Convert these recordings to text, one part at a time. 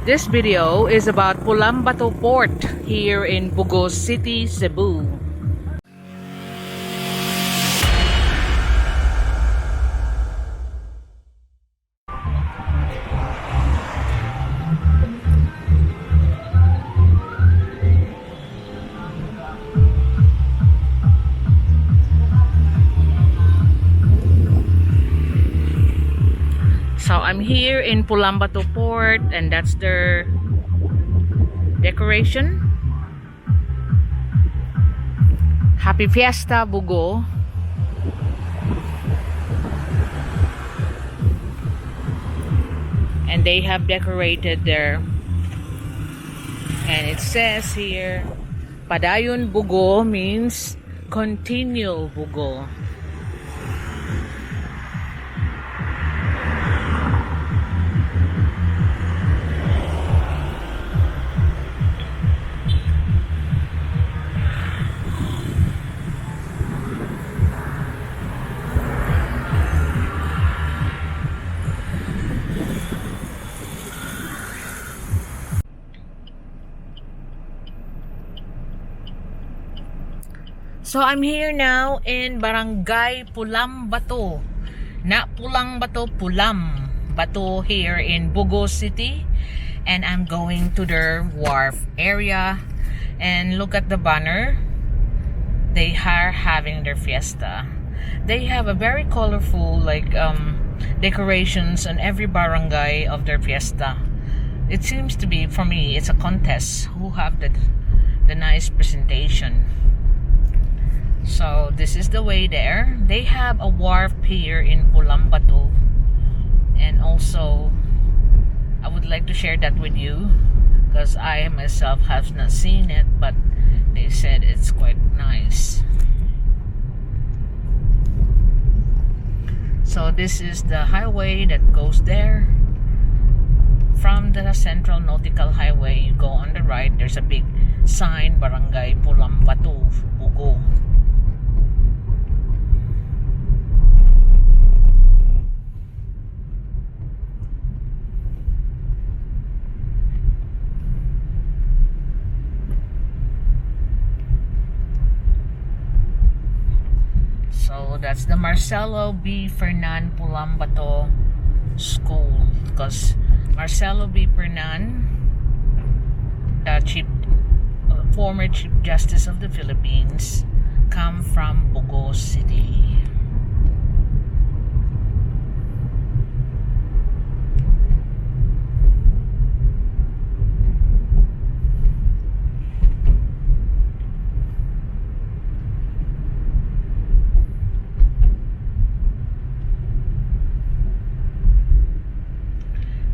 This video is about Pulambato Port here in Bogo City, Cebu. So I'm here in Pulambato Port, and that's their decoration. Happy Fiesta, Bogo. And they have decorated there. And it says here, Padayon Bogo means continual Bogo. So I'm here now in Barangay Pulambato. Not Pulambato, Pulambato here in Bogo City. And I'm going to their wharf area. And look at the banner. They are having their fiesta. They have a very colorful decorations on every barangay of their fiesta. It seems to be, for me, it's a contest who have the nice presentation. So this is the way there. They have a wharf pier in Pulambato, and also I would like to share that with you because I myself have not seen it, but they said it's quite nice. So this is the highway that goes there. From the Central Nautical Highway, you go on the right, there's a big sign, Barangay Pulambato, Bogo. So that's the Marcelo B. Fernan Pulambato School, because Marcelo B. Fernan, the former Chief Justice of the Philippines, come from Bogo City.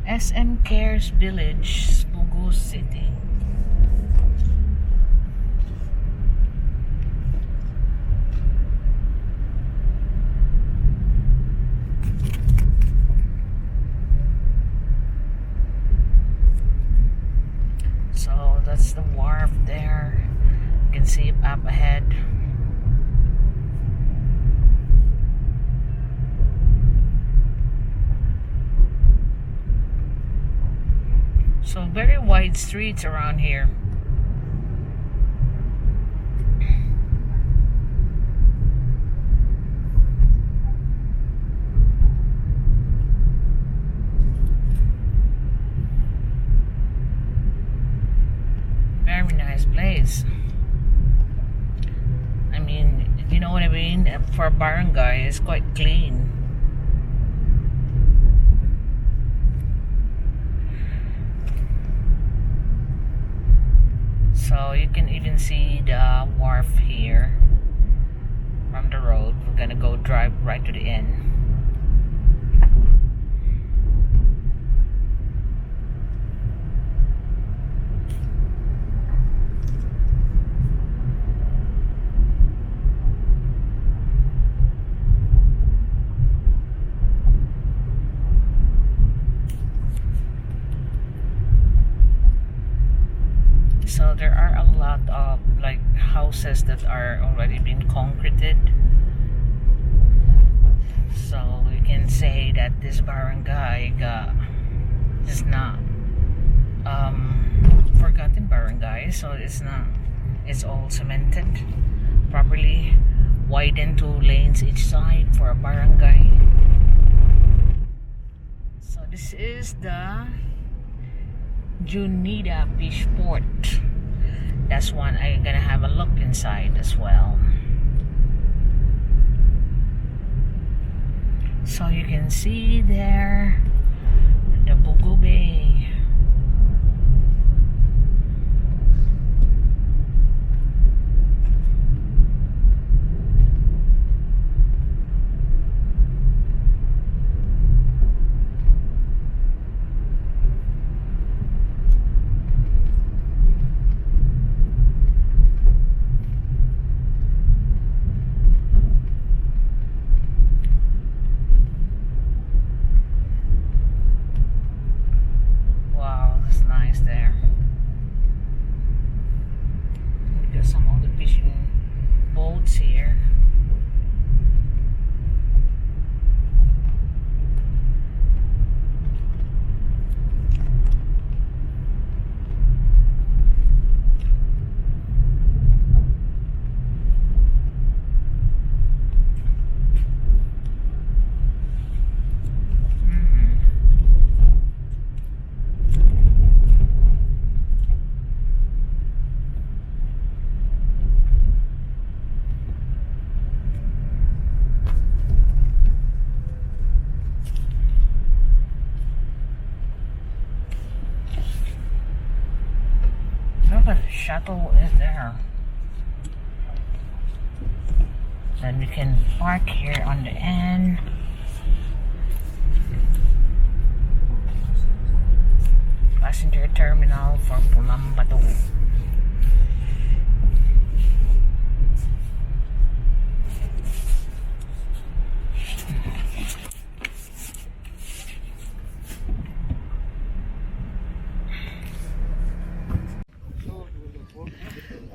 SM Cares Village, Bogo City. So that's the wharf there. You can see it up ahead. So very wide streets around here. Very nice place. I mean, you know what I mean? For a barangay, it's quite clean. So you can even see the wharf here from the road. We're gonna go drive right to the end. So there are a lot of houses that are already been concreted. So you can say that this barangay is not forgotten barangay, so it's all cemented properly, widened 2 lanes each side for a barangay. So this is the Junida Fish Port. That's one I'm gonna have a look inside as well. So you can see there the Bogo Bay. There. We got some other fishing boats here. The shuttle is there. Then we can park here on the end. Passenger terminal for Pulambato.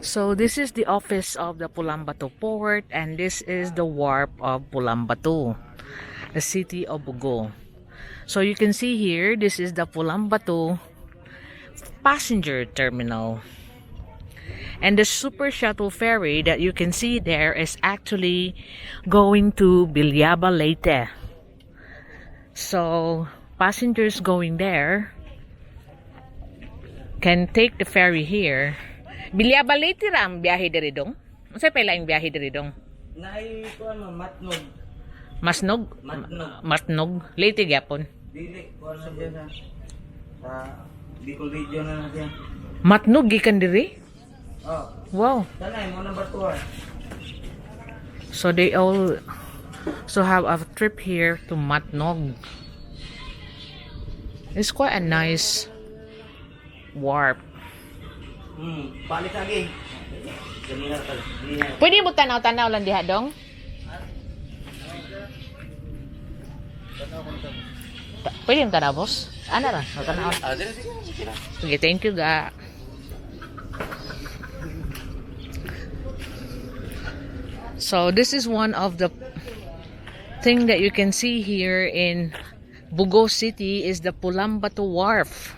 So this is the office of the Pulambato port, and this is the wharf of Pulambato, the city of Bogo. So you can see here, this is the Pulambato passenger terminal. And the super shuttle ferry that you can see there is actually going to Bilyaba Leyte. So passengers going there can take the ferry here. Bilyaba Leyte ra ang biyahe diri dong? Unsay pay laing biyahe diri dong? Naay kuan matnog. Masnog? Matnog. Leyte gyapon. Dili kuan na diyan sa Bicol region na diyan. Matnog gikan diri? Oh. Wow. Tanay mo number 2. So they all have a trip here to Matnog. It's quite a nice wharf. Palit lagi. Pwede mo tanaw-tanaw lang diha dong? Pwede mo tanaw, boss? Ano ra? Tanaw. Sige, thank you ga. So this is one of the thing that you can see here in Bogo City is the Pulambato Wharf.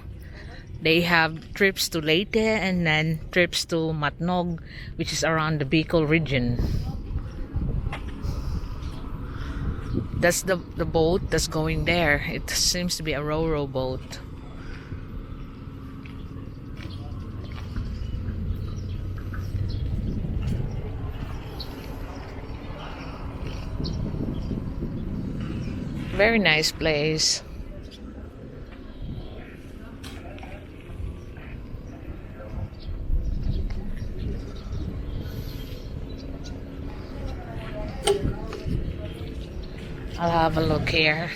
They have trips to Leyte and then trips to Matnog, which is around the Bicol region. That's the boat that's going there. It seems to be a ro-ro boat. Very nice place. I'll have a look here.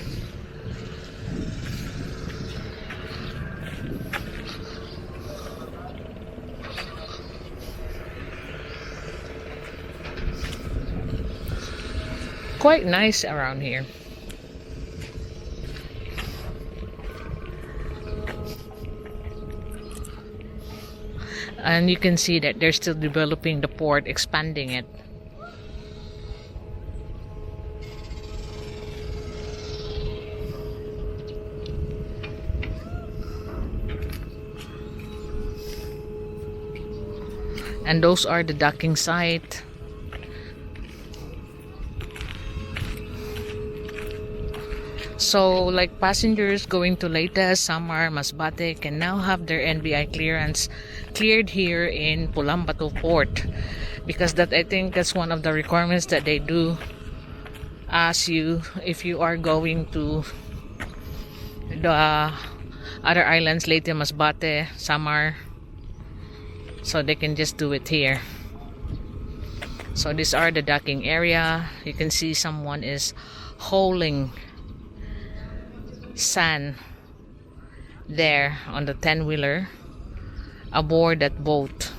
Quite nice around here. And you can see that they're still developing the port, expanding it. And those are the docking site. So like passengers going to Leyte, Samar, Masbate can now have their NBI clearance cleared here in Pulambato port, because that, I think that's one of the requirements that they do ask you if you are going to the other islands, Leyte, Masbate, Samar, so they can just do it here. So these are the docking area. You can see someone is hauling sand there on the 10-wheeler aboard that boat.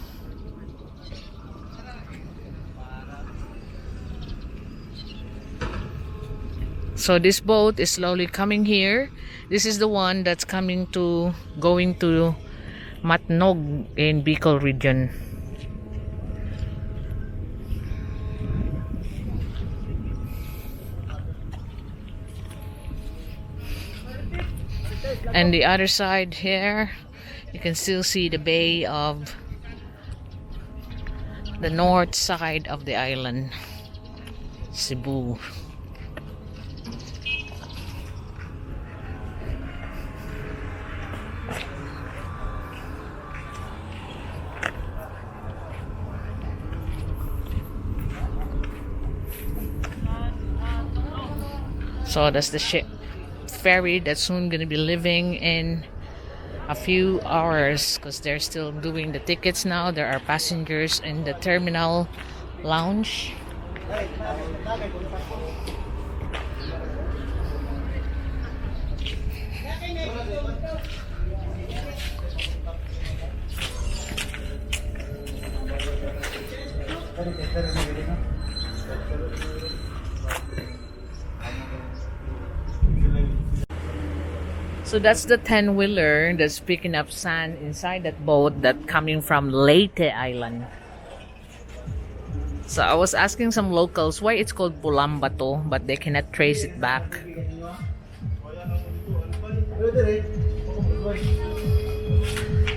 So this boat is slowly coming here. This is the one that's going to Matnog in Bicol region. And the other side here, you can still see the bay of the north side of the island, Cebu. So that's the ship ferry that's soon gonna be leaving in a few hours, because they're still doing the tickets now. There are passengers in the terminal lounge. So that's the 10-wheeler that's picking up sand inside that boat that coming from Leyte Island. So I was asking some locals why it's called Pulambato, but they cannot trace it back.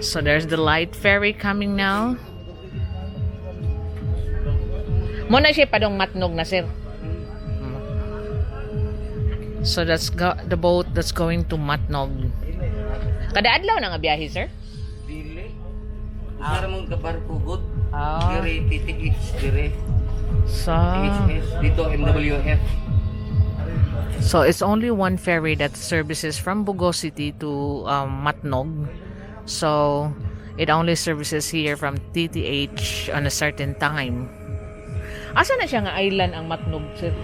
So there's the light ferry coming now. Muna siya padong Matnog na, sir. So that's the boat that's going to Matnog. Kada adlaw na nga biyahe, sir? Dili. Para mong kabarpugod. Ah. Dire TTH dire. Sa THS dito MWF. So it's only one ferry that services from Bogo City to Matnog. So it only services here from TTH on a certain time. Asa na siya nga island ang Matnog, sir?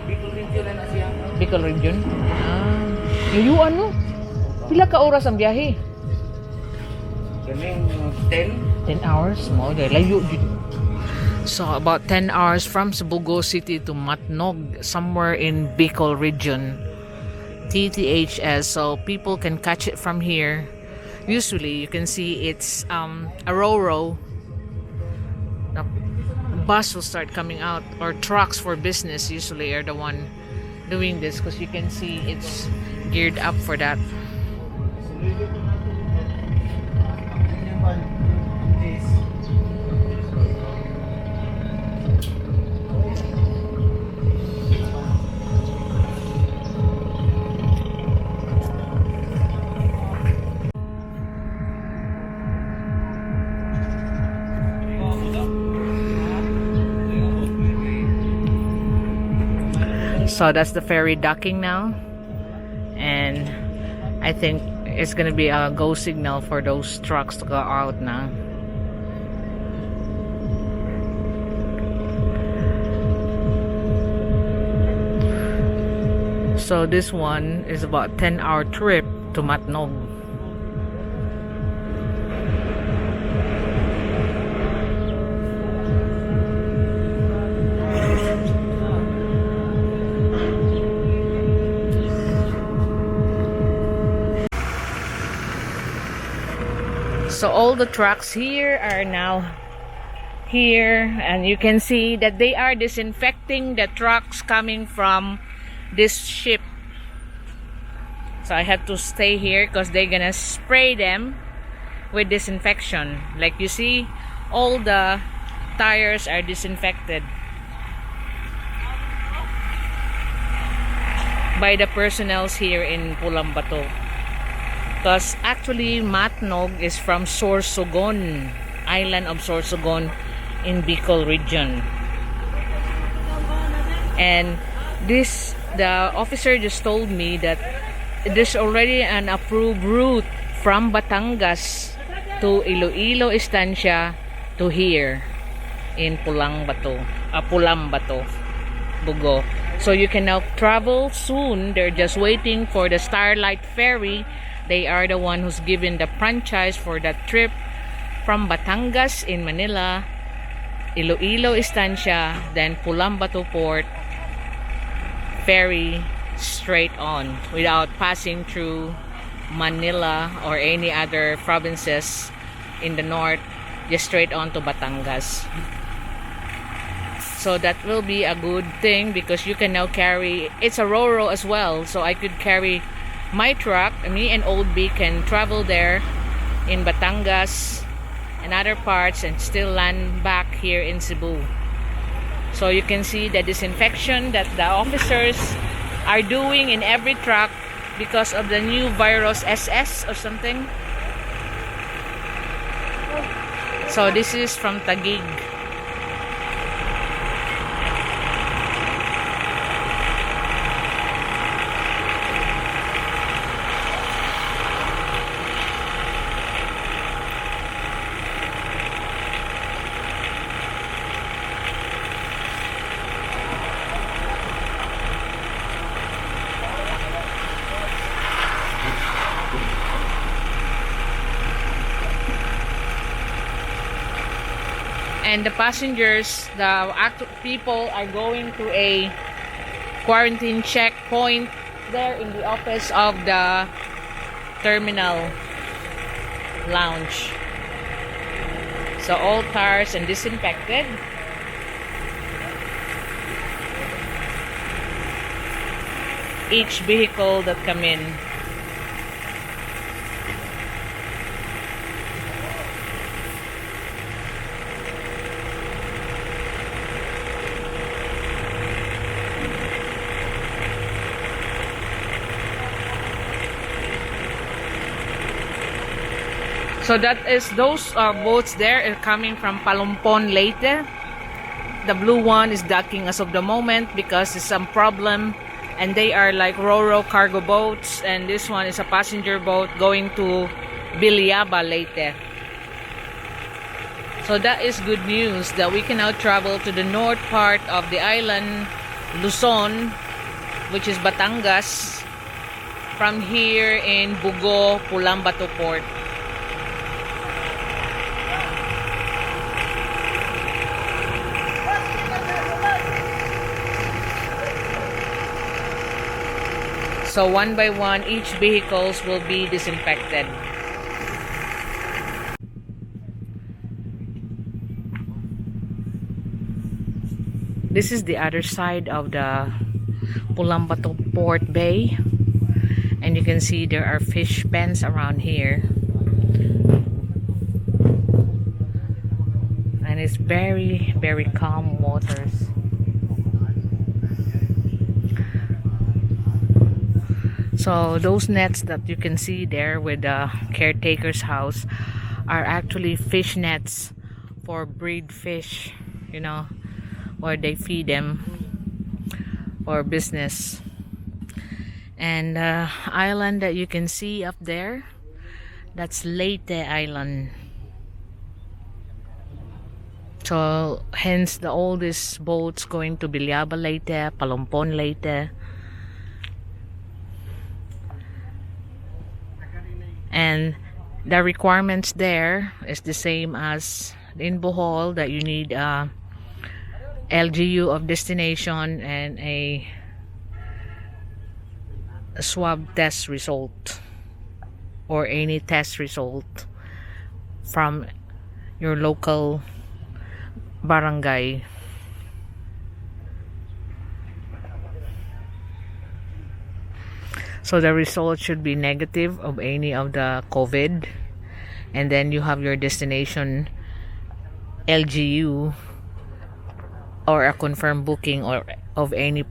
Bicol region na siya. Bicol region? Ah. Yung ano? Pila ka oras ang biyahe? Galing 10. 10 hours? Mo, layo. So about 10 hours from Cebu City to Matnog, somewhere in Bicol region. TTHS, so people can catch it from here. Usually you can see it's a row. The bus will start coming out, or trucks for business usually are the one doing this, because you can see it's geared up for that. So that's the ferry docking now, and I think it's gonna be a go signal for those trucks to go out now. So this one is about 10-hour trip to Matnog. So all the trucks here are now here, and you can see that they are disinfecting the trucks coming from this ship. So I have to stay here because they're gonna spray them with disinfection. Like you see, all the tires are disinfected by the personnel here in Pulambato. Because actually Matnog is from Sorsogon, island of Sorsogon in Bicol region. And the officer just told me that there's already an approved route from Batangas to Iloilo Estancia to here in Pulambato, Bogo. So you can now travel soon. They're just waiting for the Starlight Ferry. They are the one who's given the franchise for that trip from Batangas in Manila, Iloilo Estancia, then Pulambato Port, ferry straight on without passing through Manila or any other provinces in the north, just straight on to Batangas. So that will be a good thing because you can now carry, it's a Roro as well, so I could carry my truck. Me and Old B can travel there in Batangas and other parts and still land back here in Cebu. So you can see the disinfection that the officers are doing in every truck because of the new virus SS or something. So this is from Taguig. And the passengers, the people are going to a quarantine checkpoint there in the office of the terminal lounge. So all cars and disinfected. Each vehicle that come in. So that is those boats there are coming from Palumpon Leyte. The blue one is docking as of the moment because there's some problem, and they are like Roro cargo boats, and this one is a passenger boat going to Biliaba Leyte. So that is good news that we can now travel to the north part of the island, Luzon, which is Batangas, from here in Bogo, Pulambato Port. So one by one, each vehicles will be disinfected. This is the other side of the Pulambato Port Bay. And you can see there are fish pens around here. And it's very, very calm waters. So those nets that you can see there with the caretaker's house are actually fish nets for breed fish, you know, where they feed them for business. And the island that you can see up there, that's Leyte Island. So hence the oldest boats going to Biliaba Leyte, Palumpon Leyte. And the requirements there is the same as in Bohol, that you need a LGU of destination and a swab test result or any test result from your local barangay. So the result should be negative of any of the COVID, and then you have your destination LGU or a confirmed booking or of any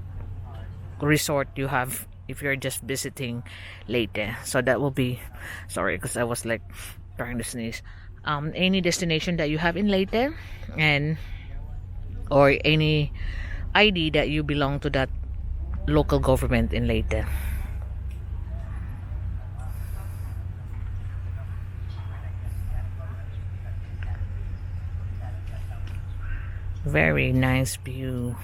resort you have if you're just visiting Leyte. So that will be, sorry because I was like trying to sneeze. Any destination that you have in Leyte, and or any ID that you belong to that local government in Leyte. Very nice view.